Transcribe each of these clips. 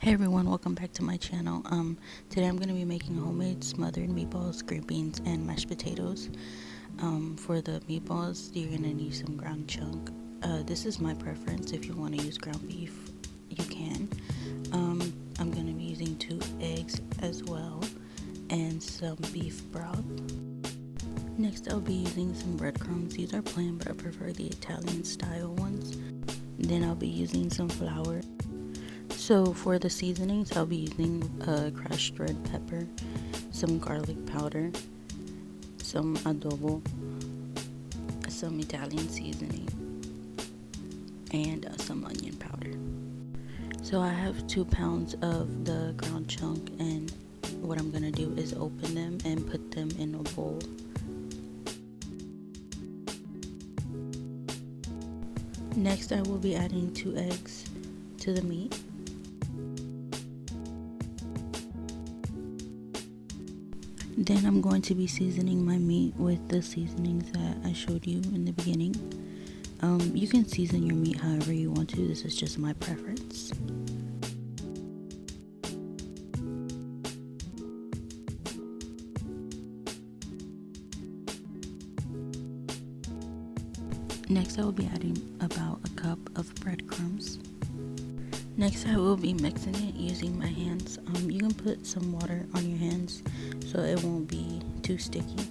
Hey everyone, welcome back to my channel. Today I'm going to be making homemade smothered meatballs, green beans, and mashed potatoes. For the meatballs, you're going to need some ground chunk. This is my preference. If you want to use ground beef, you can. I'm going to be using 2 eggs as well, and some beef broth. Next I'll be using some breadcrumbs. These are plain, but I prefer the Italian style ones. Then I'll be using some flour. So for the seasonings, I'll be using crushed red pepper, some garlic powder, some adobo, some Italian seasoning, and some onion powder. So I have 2 pounds of the ground chunk, and what I'm gonna do is open them and put them in a bowl. Next, I will be adding 2 eggs to the meat. Then I'm going to be seasoning my meat with the seasonings that I showed you in the beginning. You can season your meat however you want to. This is just my preference. Next I will be adding about a cup of breadcrumbs. Next I will be mixing it using my hands. You can put some water on your hands so it won't be too sticky.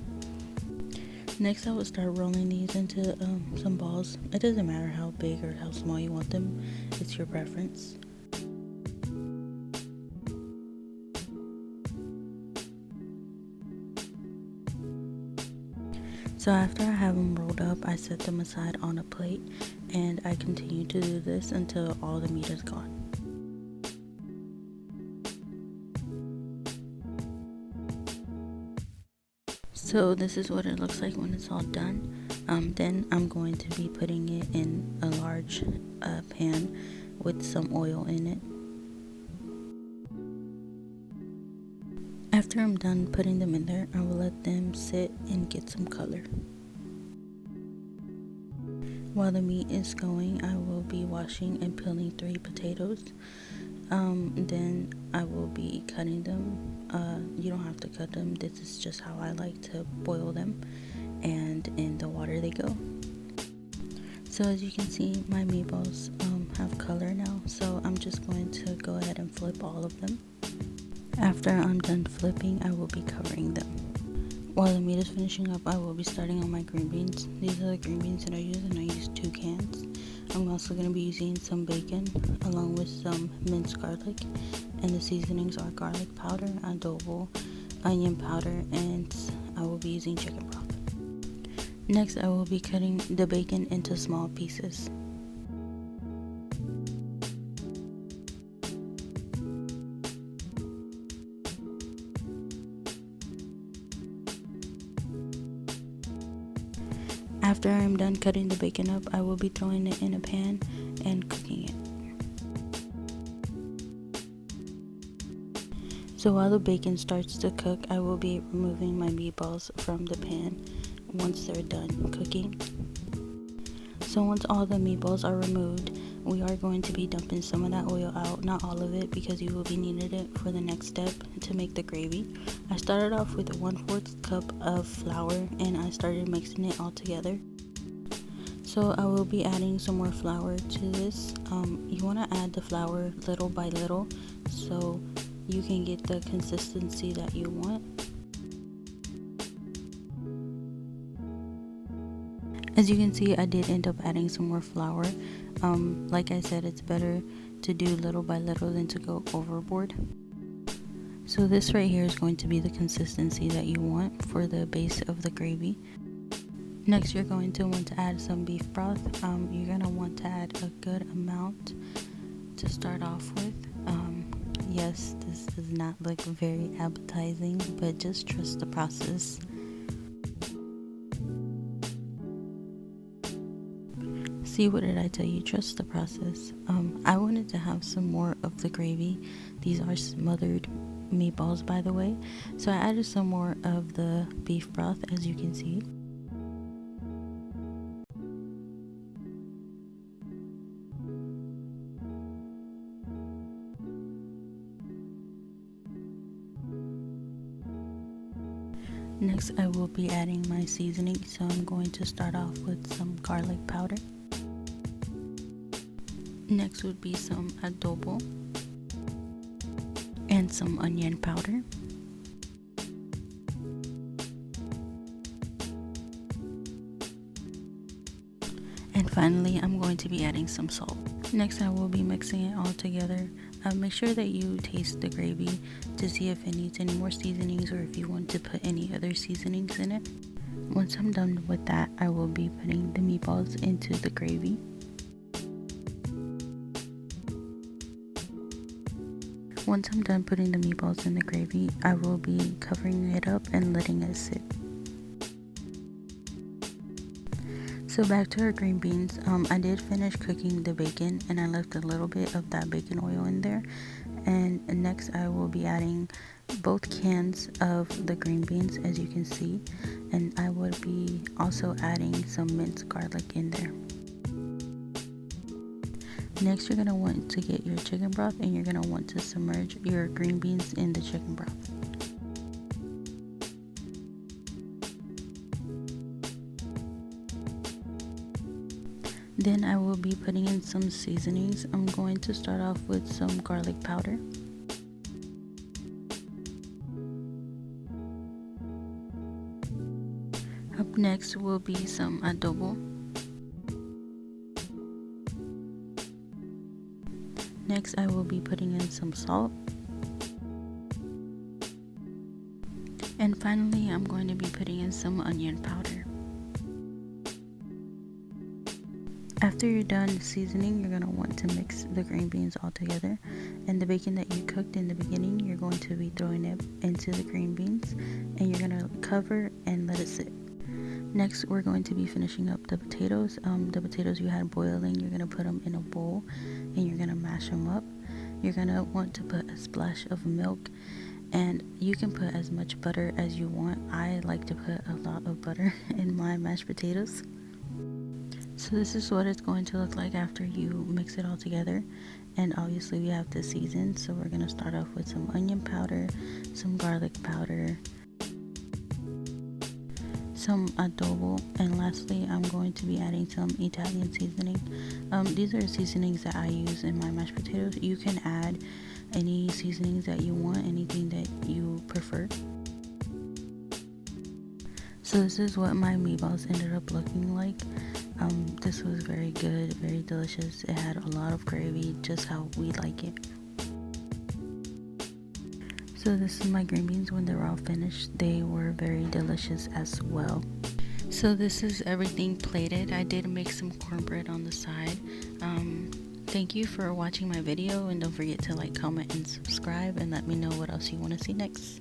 Next I will start rolling these into some balls. It doesn't matter how big or how small you want them, it's your preference. So after I have them rolled up, I set them aside on a plate, and I continue to do this until all the meat is gone. So this is what it looks like when it's all done. Then I'm going to be putting it in a large pan with some oil in it. After I'm done putting them in there, I will let them sit and get some color. While the meat is going, I will be washing and peeling 3 potatoes. Then I will be cutting them. You don't have to cut them. This is just how I like to boil them, and in the water they go. So as you can see, my meatballs have color now, so I'm just going to go ahead and flip all of them. After I'm done flipping, I will be covering them. While the meat is finishing up, I will be starting on my green beans. These are the green beans that I use, and I use 2 cans. I'm also going to be using some bacon along with some minced garlic, and the seasonings are garlic powder, adobo, onion powder, and I will be using chicken broth. Next, I will be cutting the bacon into small pieces. After I'm done cutting the bacon up, I will be throwing it in a pan and cooking it. So while the bacon starts to cook, I will be removing my meatballs from the pan once they're done cooking. So once all the meatballs are removed, we are going to be dumping some of that oil out, not all of it, because you will be needing it for the next step to make the gravy. I started off with a 1/4 cup of flour, and I started mixing it all together. So I will be adding some more flour to this. You want to add the flour little by little so you can get the consistency that you want. As you can see, I did end up adding some more flour. Like I said, it's better to do little by little than to go overboard. So this right here is going to be the consistency that you want for the base of the gravy. Next, you're going to want to add some beef broth. You're going to want to add a good amount to start off with. Yes, this does not look very appetizing, but just trust the process. See, what did I tell you? Trust the process. I wanted to have some more of the gravy. These are smothered meatballs, by the way. So I added some more of the beef broth, as you can see. Next, I will be adding my seasoning, so I'm going to start off with some garlic powder. Next would be some adobo and some onion powder. And finally, I'm going to be adding some salt. Next, I will be mixing it all together. Make sure that you taste the gravy to see if it needs any more seasonings or if you want to put any other seasonings in it. Once I'm done with that, I will be putting the meatballs into the gravy. Once I'm done putting the meatballs in the gravy, I will be covering it up and letting it sit. So back to our green beans, I did finish cooking the bacon and I left a little bit of that bacon oil in there. And next I will be adding both cans of the green beans, as you can see, and I would be also adding some minced garlic in there. Next, you're going to want to get your chicken broth and you're going to want to submerge your green beans in the chicken broth. Then I will be putting in some seasonings. I'm going to start off with some garlic powder. Up next will be some adobo. Next I will be putting in some salt. And finally I'm going to be putting in some onion powder. After you're done seasoning, you're going to want to mix the green beans all together, and the bacon that you cooked in the beginning, you're going to be throwing it into the green beans and you're going to cover and let it sit. Next, we're going to be finishing up the potatoes. The potatoes you had boiling, you're going to put them in a bowl and you're going to mash them up. You're going to want to put a splash of milk, and you can put as much butter as you want. I like to put a lot of butter in my mashed potatoes. So this is what it's going to look like after you mix it all together. And obviously we have to season, so we're going to start off with some onion powder, some garlic powder, some adobo, and lastly I'm going to be adding some Italian seasoning. These are seasonings that I use in my mashed potatoes. You can add any seasonings that you want, anything that you prefer. So this is what my meatballs ended up looking like. This was very good, very delicious. It had a lot of gravy, just how we like it. So this is my green beans when they were all finished. They were very delicious as well. So this is everything plated. I did make some cornbread on the side. Thank you for watching my video, and don't forget to like, comment, and subscribe, and let me know what else you want to see next.